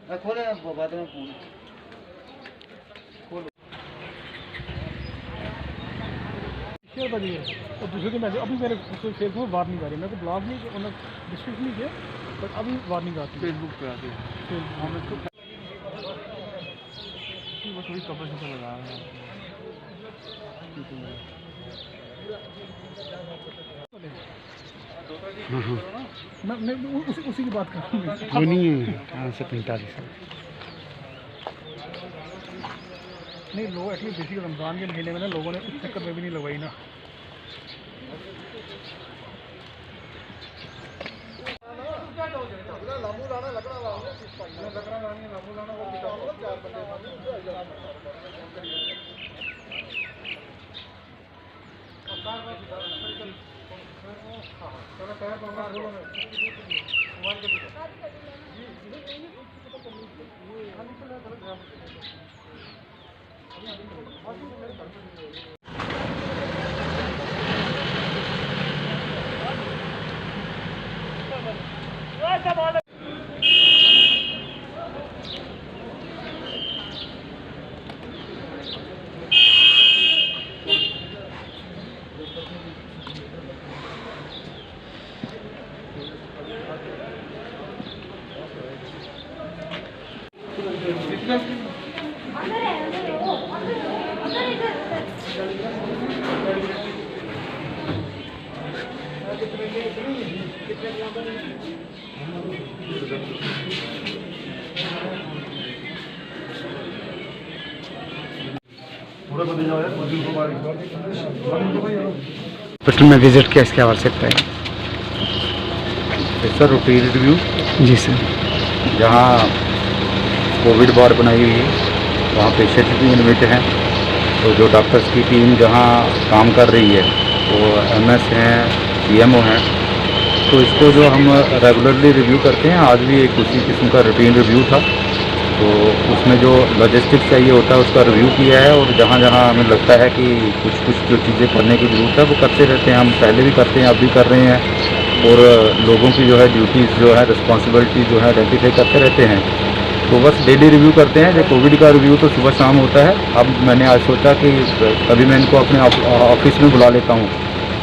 खोले बाद में फोन खोलो शेयर बजिए और दूसरे दिन मैसेज अभी मेरे फेसबुक में वार्निंग आ रही है। मेरे को ब्लॉग नहीं उन्होंने डिस्क्रिप्शन नहीं किया बट अभी वार्निंग आती है फेसबुक पे आती है। हम इसको बस वही कपड़े से लगा रहे हैं। मैं उसी की बात कर रहा हूँ। वो नहीं है 45 नहीं लोग एटलीस्ट बेसिक रमज़ान के महीने में ना लोगों ने इस चक्कर में भी नहीं लगवाई ना। हॉस्पिटल में विजिट किया, इसकी आवश्यकता है सर रूटीन रिव्यू जी सर। जहाँ कोविड वार्ड बनाई हुई है वहाँ पेशेंट भी इन्विट हैं। तो जो डॉक्टर्स की टीम जहाँ काम कर रही है वो एमएस हैं, सीएमओ हैं। तो इसको जो हम रेगुलरली रिव्यू करते हैं, आज भी एक उसी किस्म का रूटीन रिव्यू था। तो उसमें जो लॉजिस्टिक्स चाहिए होता है उसका रिव्यू किया है, और जहाँ जहाँ हमें लगता है कि कुछ जो चीज़ें करने की ज़रूरत है वो करते रहते हैं। हम पहले भी करते हैं, अब भी कर रहे हैं, और लोगों की जो है ड्यूटीज़ जो है रिस्पॉन्सिबिलिटी जो है आइडेंटिफाई करते रहते हैं। तो बस डेली रिव्यू करते हैं। जो कोविड का रिव्यू तो सुबह शाम होता है। अब मैंने आज सोचा कि कभी मैं इनको अपने ऑफिस में बुला लेता हूँ,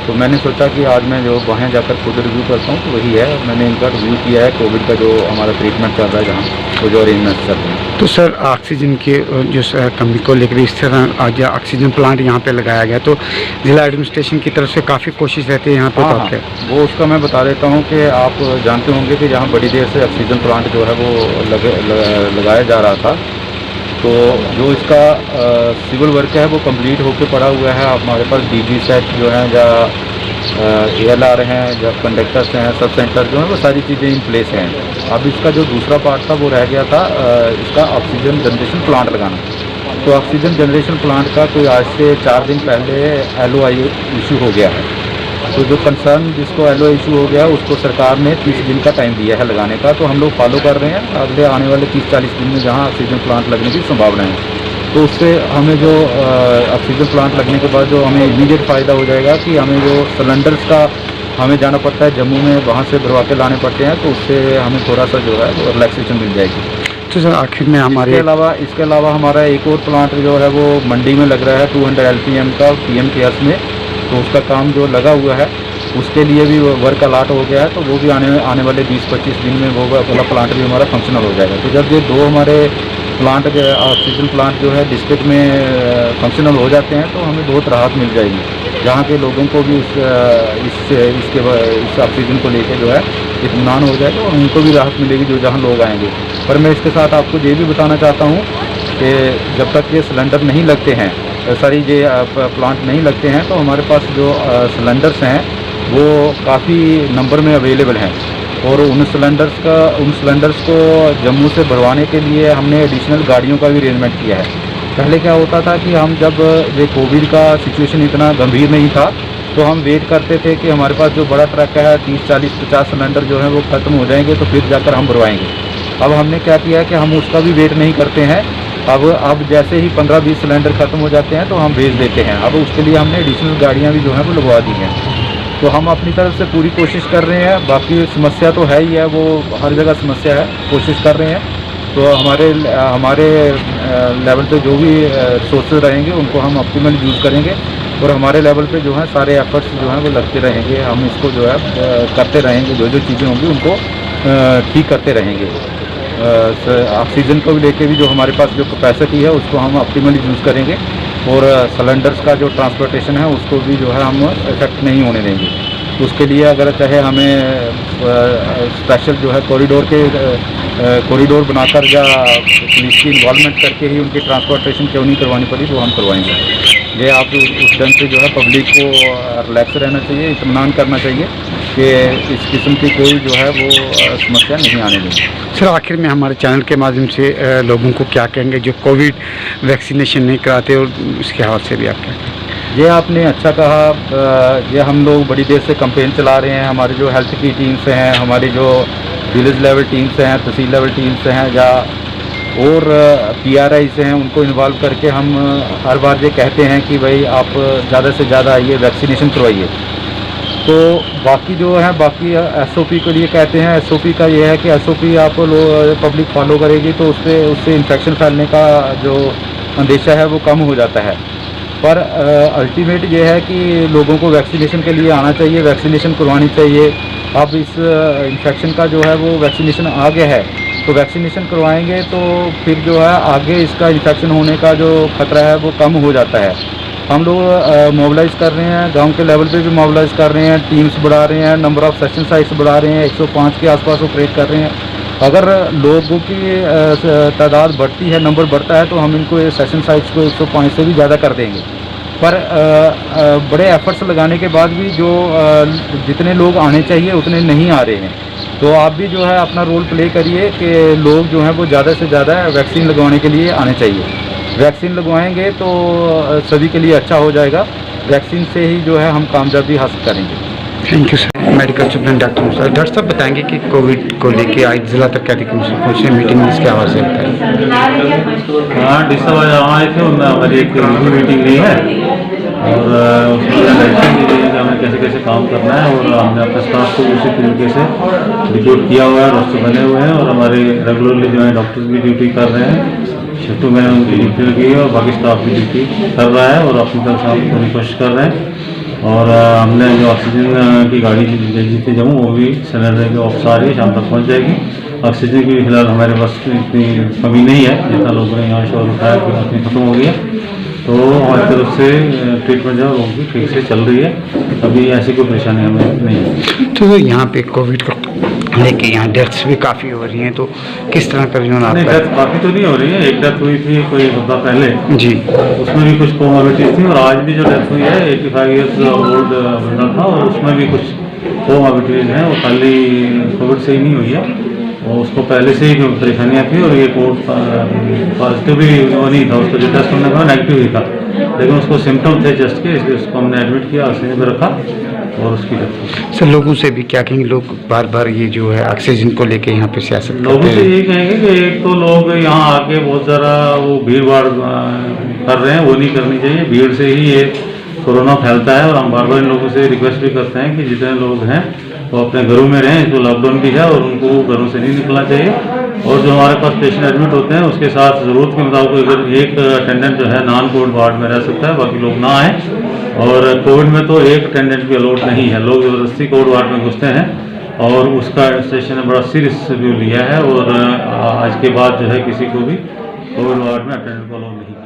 तो मैंने सोचा कि आज मैं जो वहाँ जाकर खुद रिव्यू करता हूँ। तो वही है, मैंने इनका रिव्यू किया है कोविड का जो हमारा ट्रीटमेंट चल रहा है, जहाँ वो जो अरेंजमेंट चल रहे हैं। तो सर ऑक्सीजन के जो कमी को लेकर इस तरह आज ऑक्सीजन प्लांट यहाँ पे लगाया गया, तो जिला एडमिनिस्ट्रेशन की तरफ से काफ़ी कोशिश रहती है यहाँ पे। हाँ, वो उसका मैं बता देता हूँ कि आप जानते होंगे कि जहाँ बड़ी देर से ऑक्सीजन प्लांट जो है वो लगाया जा रहा था, तो जो इसका सिविल वर्क है वो कंप्लीट होकर पड़ा हुआ है। हमारे पास डीजी सेट जो हैं या ALR हैं या कंडक्टर्स हैं, सब सेंटर जो हैं, वो सारी चीज़ें इन प्लेस हैं। अब इसका जो दूसरा पार्ट था वो रह गया था इसका ऑक्सीजन जनरेशन प्लांट लगाना। तो ऑक्सीजन जनरेशन प्लांट का कोई आज से 4 दिन पहले LOI इशू हो गया है। तो जो कंसर्न जिसको LOI इशू हो गया उसको सरकार ने 30 दिन का टाइम दिया है लगाने का। तो हम लोग फॉलो कर रहे हैं। अगले आने वाले 30-40 दिन में जहाँ ऑक्सीजन प्लांट लगने की संभावना है, तो उससे हमें जो ऑक्सीजन प्लांट लगने के बाद जो हमें इमीडिएट फ़ायदा हो जाएगा कि हमें जो सिलेंडर्स का हमें जाना पड़ता है जम्मू में, वहाँ से भरवा के लाने पड़ते हैं, तो उससे हमें थोड़ा सा जो है वो रिलैक्सेशन मिल जाएगी। तो सर आखिर में हमारे इसके अलावा हमारा एक और प्लांट जो है वो मंडी में लग रहा है 200 LPM का PM केयर्स में। तो उसका काम जो लगा हुआ है उसके लिए भी वर्क अलाट हो गया है। तो वो भी आने वाले 20-25 दिन में वो वाला प्लांट भी हमारा फंक्शनल हो जाएगा। तो जब ये दो हमारे प्लांट ऑक्सीजन प्लांट जो है डिस्ट्रिक्ट में फंक्शनल हो जाते हैं, तो हमें बहुत राहत मिल जाएगी। जहाँ के लोगों को भी इस ऑक्सीजन को लेकर जो है इत्मीनान हो जाएगा, और उनको भी राहत मिलेगी जो जहाँ लोग आएंगे। पर मैं इसके साथ आपको ये भी बताना चाहता हूँ कि जब तक ये सिलेंडर नहीं लगते हैं, ये प्लांट नहीं लगते हैं, तो हमारे पास जो सिलेंडर्स हैं वो काफ़ी नंबर में अवेलेबल हैं। और उन सिलेंडर्स को जम्मू से भरवाने के लिए हमने एडिशनल गाड़ियों का भी अरेंजमेंट किया है। पहले क्या होता था कि हम जब ये कोविड का सिचुएशन इतना गंभीर नहीं था, तो हम वेट करते थे कि हमारे पास जो बड़ा ट्रक है 30, 40, 50 सिलेंडर जो है वो ख़त्म हो जाएंगे, तो फिर जाकर हम भरवाएंगे। अब हमने क्या किया है कि हम उसका भी वेट नहीं करते हैं। अब जैसे ही 15-20 सिलेंडर ख़त्म हो जाते हैं तो हम भेज देते हैं। अब उसके लिए हमने एडिशनल गाड़ियाँ भी जो हैं वो लगवा दी हैं। तो हम अपनी तरफ से पूरी कोशिश कर रहे हैं। बाकी समस्या तो है ही है, वो हर जगह समस्या है, कोशिश कर रहे हैं। तो हमारे लेवल पे जो भी रिसोर्सेज रहेंगे उनको हम ऑप्टिमल यूज़ करेंगे और हमारे लेवल पे जो है सारे एफर्ट्स जो हैं वो लगते रहेंगे। हम इसको जो है करते रहेंगे, जो जो चीज़ें होंगी उनको ठीक करते रहेंगे। ऑक्सीजन को भी लेके भी जो हमारे पास जो कैपेसिटी है उसको हम ऑप्टिमली यूज़ करेंगे और सिलेंडर्स का जो ट्रांसपोर्टेशन है उसको भी जो है हम इफेक्ट नहीं होने देंगे। उसके लिए अगर चाहे हमें स्पेशल जो है कॉरिडोर बनाकर या पुलिस की इन्वॉल्वमेंट करके ही उनकी ट्रांसपोर्टेशन क्यों नहीं करवानी पड़ी तो हम करवाएंगे। ये आप उस ढंग से जो है पब्लिक को रिलैक्स रहना चाहिए, इत्मीनान करना चाहिए कि इस किस्म की कोई जो है वो समस्या नहीं आने देंगे। सर आखिर में हमारे चैनल के माध्यम से लोगों को क्या कहेंगे जो कोविड वैक्सीनेशन नहीं कराते और उसके हवाले से भी आप क्या कहेंगे? ये आपने अच्छा कहा। ये हम लोग बड़ी देर से कैंपेन चला रहे हैं। हमारी जो हेल्थ की टीम्स हैं, हमारी जो विलेज लेवल टीम्स हैं, तहसील लेवल टीम्स हैं या और PRI से हैं, उनको इन्वॉल्व करके हम हर बार ये कहते हैं कि भाई आप ज़्यादा से ज़्यादा आइए, वैक्सीनेशन करवाइए। तो बाकी जो है बाकी SOP के लिए कहते हैं। SOP का ये है कि SOP आप लोग पब्लिक फॉलो करेगी तो उससे इन्फेक्शन फैलने का जो अंदेशा है वो कम हो जाता है। पर अल्टीमेट ये है कि लोगों को वैक्सीनेशन के लिए आना चाहिए, वैक्सीनेशन करवानी चाहिए। अब इस इन्फेक्शन का जो है वो वैक्सीनेशन आ गया है तो वैक्सीनेशन करवाएंगे तो फिर जो है आगे इसका इन्फेक्शन होने का जो खतरा है वो कम हो जाता है। हम लोग मोबिलाइज़ कर रहे हैं, गांव के लेवल पे भी मोबिलाइज़ कर रहे हैं, टीम्स बढ़ा रहे हैं, नंबर ऑफ़ सेशन साइट्स बढ़ा रहे हैं, 105 के आसपास ऑपरेट कर रहे हैं। अगर लोगों की तादाद बढ़ती है, नंबर बढ़ता है तो हम इनको सेशन साइट्स को 105 से भी ज़्यादा कर देंगे। पर बड़े एफर्ट्स लगाने के बाद भी जो जितने लोग आने चाहिए उतने नहीं आ रहे हैं। तो आप भी जो है अपना रोल प्ले करिए कि लोग जो हैं वो ज़्यादा से ज़्यादा वैक्सीन लगवाने के लिए आने चाहिए। वैक्सीन लगवाएंगे तो सभी के लिए अच्छा हो जाएगा। वैक्सीन से ही जो है हम कामयाबी हासिल करेंगे। Thank you sir. Medical superintendent doctor साहब बताएंगे कि कोविड को लेके आज जिला तरक्याती कमीशन पहुँचे मीटिंग में इसके हवाले से बताएं। हाँ डी साहब यहाँ आए थे, उनमें हमारी एक रिव्यू मीटिंग ली है और उसमें डायरेक्शन दी गई है कि हमें कैसे कैसे काम करना है और हमने अपने स्टाफ को उसी तरीके से रिपोर्ट किया हुआ है, रोस्टर बने हुए हैं और हमारे रेगुलरली जो है डॉक्टर्स भी ड्यूटी कर रहे हैं, शिफ्टों में उनकी ड्यूटी लगी है और बाकी स्टाफ भी ड्यूटी कर रहा है और अपनी तरफ से हम पूरी कोशिश कर रहे हैं। और हमने जो ऑक्सीजन की गाड़ी भेजी थी जम्मू, वो भी सिलेंडर के ऑप्स आ रही है, शाम तक पहुंच जाएगी। ऑक्सीजन की फिलहाल हमारे पास इतनी कमी नहीं है, जितना लोगों ने यहाँ शोर उठाया कि इतनी खत्म हो गई है। तो हमारी तरफ से ट्रीटमेंट जो है वो भी ठीक से चल रही है, अभी ऐसी कोई परेशानी हमें नहीं है। तो यहाँ पे कोविड को लेके यहाँ डेथ्स भी काफ़ी हो रही हैं, तो किस तरह का जो नहीं, डेथ काफ़ी तो नहीं हो रही है। एक डेथ हुई थी कोई हफ्ता पहले जी, उसमें भी कुछ कोमॉर्बिडिटीज थी और आज भी जो डेथ हुई है 85 ईयर्स ओल्ड बंदा था और उसमें भी कुछ कोमॉर्बिडिटीज हैं, वो खाली कोविड से ही नहीं हुई है और उसको पहले से ही जो परेशानियाँ थी और ये कोविड पॉजिटिव भी वो नहीं था, उसको जो टेस्ट करने का नेगेटिव ही था, लेकिन उसको सिम्टम थे चेस्ट के, इसलिए उसको हमने एडमिट किया, ऑक्सीजन पर रखा और उसकी डेथ। सर लोगों से भी क्या कहेंगे, लोग बार बार ये जो है ऑक्सीजन को लेके यहाँ पे सियासत लोगों से यही कहेंगे कि एक तो लोग यहाँ आके बहुत ज़्यादा वो भीड़ भाड़ कर रहे हैं, वो नहीं करनी चाहिए। भीड़ से ही ये कोरोना फैलता है और हम बार बार इन लोगों से रिक्वेस्ट भी करते हैं कि जितने लोग हैं वो अपने घरों में रहें, जो लॉकडाउन भी है और उनको घरों से नहीं निकलना चाहिए। और जो हमारे पास पेशेंट एडमिट होते हैं उसके साथ ज़रूरत के मुताबिक अगर एक अटेंडेंट जो है नॉन कोविड वार्ड में रह सकता है, बाकी लोग ना आएँ। और कोविड में तो एक अटेंडेंट भी अलाउड नहीं है, लोग ज़बरदस्ती कोविड वार्ड में घुसते हैं और उसका एडमिनिस्ट्रेशन ने बड़ा सीरियस व्यू लिया है और आज के बाद जो है किसी को भी कोविड वार्ड में अटेंडेंट को अलाउड नहीं।